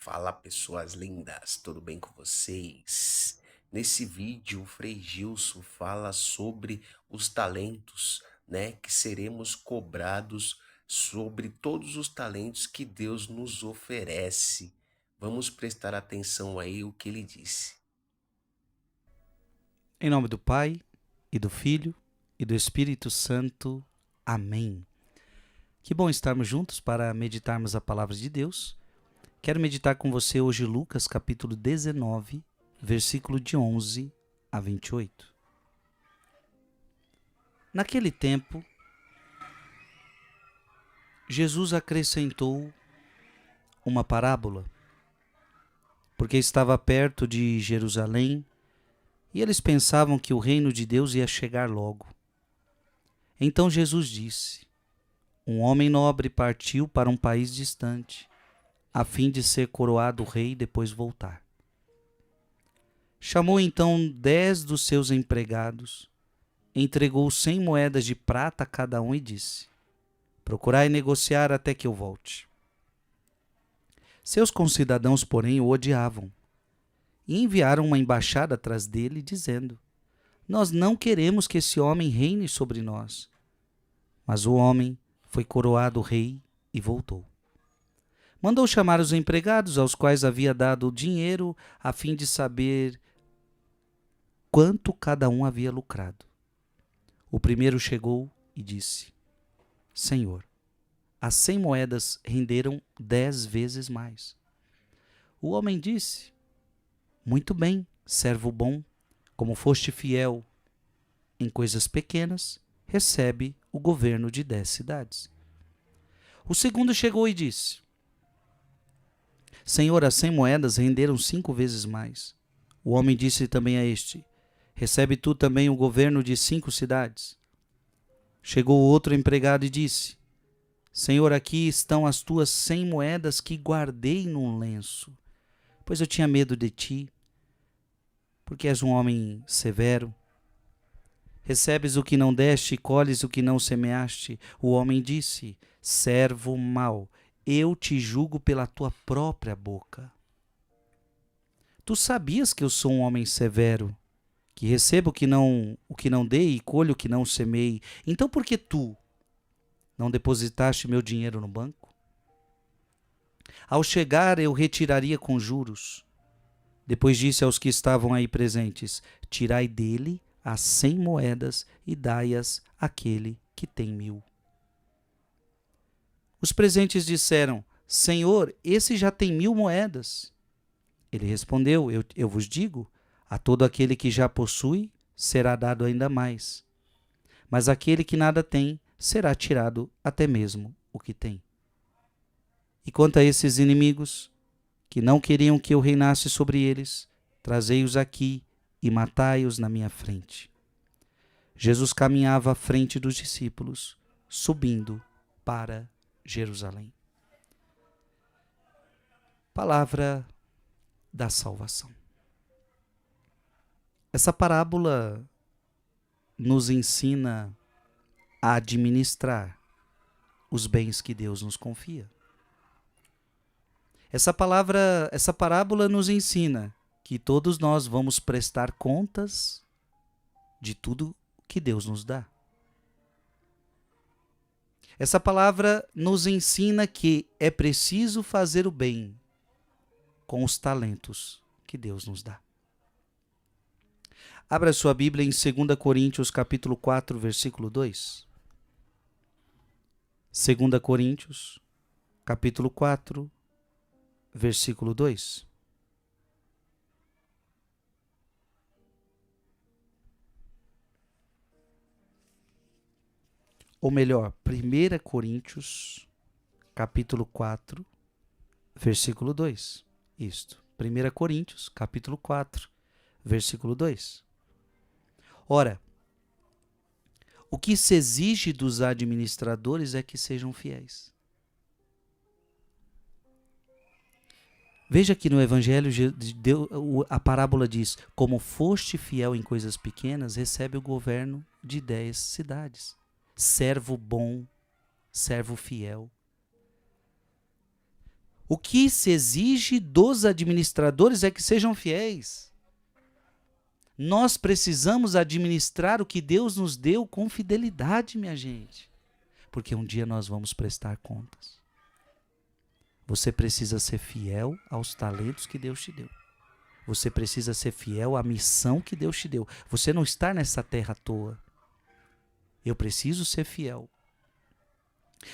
Fala pessoas lindas, tudo bem com vocês? Nesse vídeo, o Frei Gilson fala sobre os talentos, né? Que seremos cobrados sobre todos os talentos que Deus nos oferece. Vamos prestar atenção aí o que ele disse. Em nome do Pai, e do Filho, e do Espírito Santo. Amém. Que bom estarmos juntos para meditarmos a palavra de Deus. Quero meditar com você hoje Lucas capítulo 19, versículo de 11 a 28. Naquele tempo, Jesus acrescentou uma parábola, porque estava perto de Jerusalém e eles pensavam que o reino de Deus ia chegar logo. Então Jesus disse: Um homem nobre partiu para um país distante, a fim de ser coroado rei e depois voltar. Chamou então 10 dos seus empregados, entregou 100 moedas de prata a cada um e disse: Procurai negociar até que eu volte. Seus concidadãos, porém, o odiavam e enviaram uma embaixada atrás dele, dizendo: Nós não queremos que esse homem reine sobre nós. Mas o homem foi coroado rei e voltou. Mandou chamar os empregados, aos quais havia dado o dinheiro, a fim de saber quanto cada um havia lucrado. O primeiro chegou e disse: Senhor, as 100 moedas renderam 10 vezes mais. O homem disse: Muito bem, servo bom, como foste fiel em coisas pequenas, recebe o governo de 10 cidades. O segundo chegou e disse: Senhor, as 100 moedas renderam 5 vezes mais. O homem disse também a este: Recebe tu também o governo de 5 cidades. Chegou outro empregado e disse: Senhor, aqui estão as tuas 100 moedas que guardei num lenço, pois eu tinha medo de ti, porque és um homem severo. Recebes o que não deste e colhes o que não semeaste. O homem disse: Servo mau, eu te julgo pela tua própria boca. Tu sabias que eu sou um homem severo, que recebo o que não dei e colho o que não semei. Então por que tu não depositaste meu dinheiro no banco? Ao chegar eu retiraria com juros. Depois disse aos que estavam aí presentes: Tirai dele as 100 moedas e dai-as àquele que tem 1.000. Os presentes disseram: Senhor, esse já tem 1.000 moedas. Ele respondeu: eu vos digo, a todo aquele que já possui, será dado ainda mais. Mas aquele que nada tem, será tirado até mesmo o que tem. E quanto a esses inimigos, que não queriam que eu reinasse sobre eles, trazei-os aqui e matai-os na minha frente. Jesus caminhava à frente dos discípulos, subindo para Jerusalém. Palavra da salvação. Essa parábola nos ensina a administrar os bens que Deus nos confia. Essa parábola nos ensina que todos nós vamos prestar contas de tudo que Deus nos dá. Essa palavra nos ensina que é preciso fazer o bem com os talentos que Deus nos dá. Abra sua Bíblia em 2 Coríntios capítulo 4, versículo 2. 2 Coríntios capítulo 4, versículo 2. Ou melhor, 1 Coríntios capítulo 4, versículo 2. Isto, 1 Coríntios capítulo 4, versículo 2. Ora, o que se exige dos administradores é que sejam fiéis. Veja que no Evangelho a parábola diz: Como foste fiel em coisas pequenas, recebe o governo de 10 cidades. Servo bom, servo fiel. O que se exige dos administradores é que sejam fiéis. Nós precisamos administrar o que Deus nos deu com fidelidade, minha gente. Porque um dia nós vamos prestar contas. Você precisa ser fiel aos talentos que Deus te deu. Você precisa ser fiel à missão que Deus te deu. Você não está nessa terra à toa. Eu preciso ser fiel.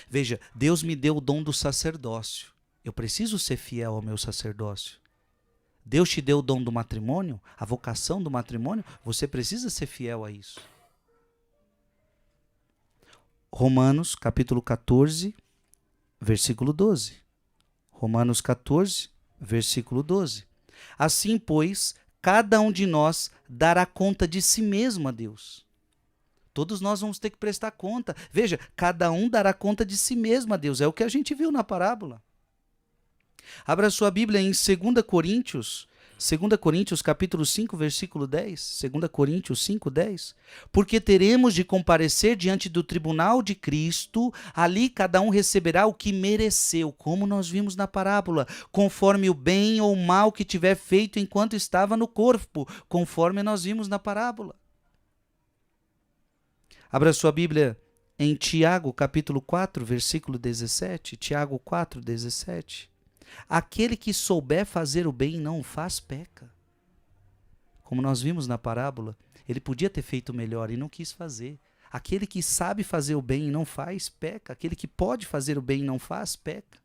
Veja, Deus me deu o dom do sacerdócio. Eu preciso ser fiel ao meu sacerdócio. Deus te deu o dom do matrimônio, a vocação do matrimônio, você precisa ser fiel a isso. Romanos, capítulo 14, versículo 12. Romanos 14, versículo 12. Assim, pois, cada um de nós dará conta de si mesmo a Deus. Todos nós vamos ter que prestar conta. Veja, cada um dará conta de si mesmo a Deus. É o que a gente viu na parábola. Abra sua Bíblia em 2 Coríntios capítulo 5, versículo 10. 2 Coríntios 5, 10. Porque teremos de comparecer diante do tribunal de Cristo, ali cada um receberá o que mereceu, como nós vimos na parábola, conforme o bem ou o mal que tiver feito enquanto estava no corpo, conforme nós vimos na parábola. Abra sua Bíblia em Tiago capítulo 4, versículo 17. Tiago 4, 17. Aquele que souber fazer o bem e não o faz, peca. Como nós vimos na parábola, ele podia ter feito melhor e não quis fazer. Aquele que sabe fazer o bem e não faz, peca. Aquele que pode fazer o bem e não faz, peca.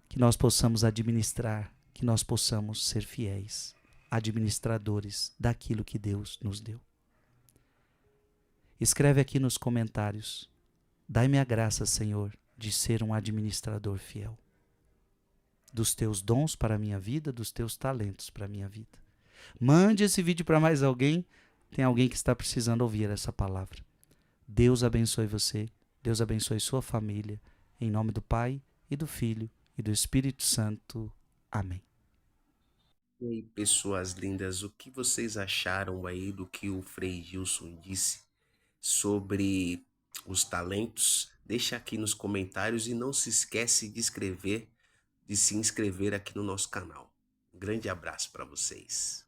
Que nós possamos administrar, que nós possamos ser fiéis, administradores daquilo que Deus nos deu. Escreve aqui nos comentários: dai-me a graça, Senhor, de ser um administrador fiel dos teus dons para a minha vida, dos teus talentos para a minha vida. Mande esse vídeo para mais alguém. Tem alguém que está precisando ouvir essa palavra. Deus abençoe você. Deus abençoe sua família. Em nome do Pai, e do Filho, e do Espírito Santo. Amém. E aí, pessoas lindas, o que vocês acharam aí do que o Frei Gilson disse sobre os talentos? Deixa aqui nos comentários e não se esquece de se inscrever aqui no nosso canal. Um grande abraço para vocês.